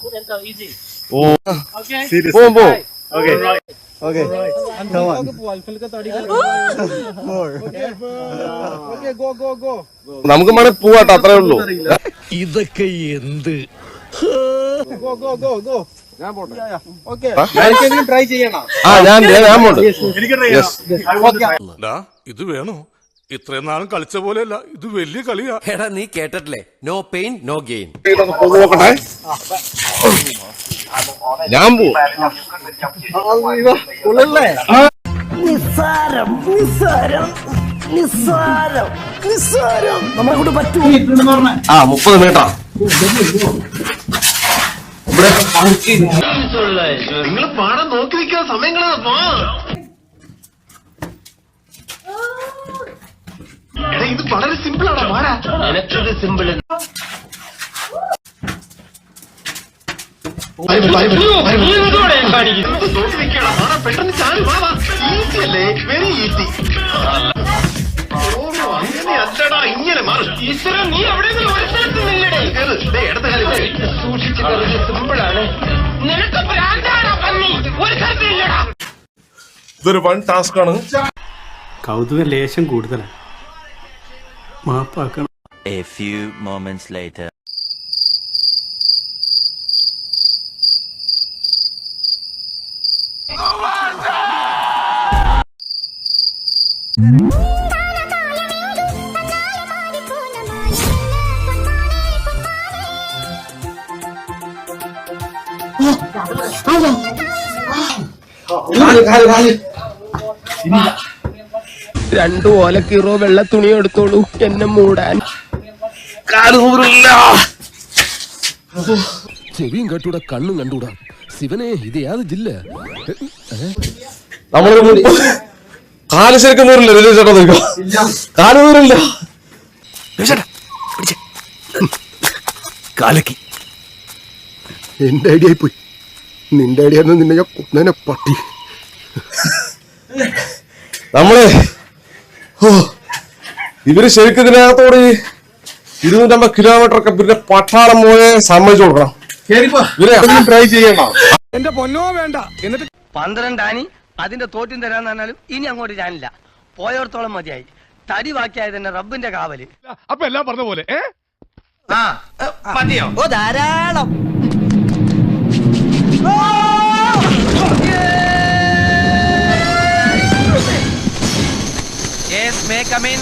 put enter easy. Oh. Okay. Boom, boom. Right. Okay. Right. Okay. Come on. More. Okay, go. നമുക്ക് മണി പോവാട്ടോ, അത്രേ ഉള്ളൂ. ഇതൊക്കെ എന്ത്? Go. ഞാൻ പോട്ടെ. Okay. ആർക്കെങ്കിലും ട്രൈ ചെയ്യണം? ഞാൻ പോട്ടെ. ഇത് വേണോ? ഇത്രയും നാളും കളിച്ച പോലെയല്ല, ഇത് വലിയ കളിയാ. എടാ നീ കേട്ടിട്ടില്ലേ, നോ പെയിൻ നോ ഗെയിൻ. നോക്കട്ടെ, ഞാൻ പോവും. നിസ്സാരം നമ്മളെ കൊണ്ട് പറ്റൂ. 30 മീറ്റർ നിങ്ങൾ പാടാൻ നോക്കി നിൽക്കാൻ സമയങ്ങളാ. ഇത് വളരെ സിമ്പിൾ ആണോ മാറാ? എനിക്കത് സിമ്പിൾ. പെട്ടെന്ന് ചാടി വാ. ഈസി അല്ലേ? Very easy. അങ്ങനെയല്ലടാ, ഇങ്ങനെ മാറും. ഈശ്വരൻ, നീ അവിടെ ഒരു സ്ഥലത്ത് നില്ലടേ. സൂക്ഷിച്ച് കയറി. സിമ്പിളാണ്. നിനക്ക് ഭ്രാന്താണോ പന്നി? ഒരു സ്ഥലത്ത് നില്ലടാ. ഇതൊരു വൺ ടാസ്ക് ആണ്. കൗതുക ലേശം കൂടുതലാണ്, മാപ്പാക്കണം. A few moments later. രണ്ടു ഓലക്കീറോ വെള്ള തുണി എടുത്തോളൂ എന്നെ മൂടാൻ. ചെവിയും കണ്ടൂടാ, കണ്ണും കണ്ടൂടാ. ശിവനെ, ഇത് യാത് ജില്ല? നമ്മള് കാല് ശരിക്കും നൂറില്ല. കാല് നൂറില്ല. കാലക്കി എന്റെ ഐഡിയ ആയിപ്പോയി. നിന്റെ ഐഡിയ നിന്നെ ഞാൻ കൊന്നേനെ പട്ടി. നമ്മള് ഇവര് ശരിക്കും ഇതിനകത്തോട് 250 കിലോമീറ്റർ ഒക്കെ പിന്നെ പട്ടാളം പോലെ സമ്മതിച്ചു കൊടുക്കണം. ട്രൈ ചെയ്യണം. എന്റെ പൊന്നോ വേണ്ട. എന്നിട്ട് 12 ആനി അതിന്റെ തോറ്റും തരാന്ന് പറഞ്ഞാലും ഇനി അങ്ങോട്ട് ഞാനില്ല. പോയോർത്തോളം മതിയായി. തടി ബാക്കിയായത് തന്നെ റബ്ബിന്റെ കാവല്. അപ്പൊ എല്ലാം പറഞ്ഞ പോലെ മതിയോ? ഓ ധാരാളം. Yes, may come in.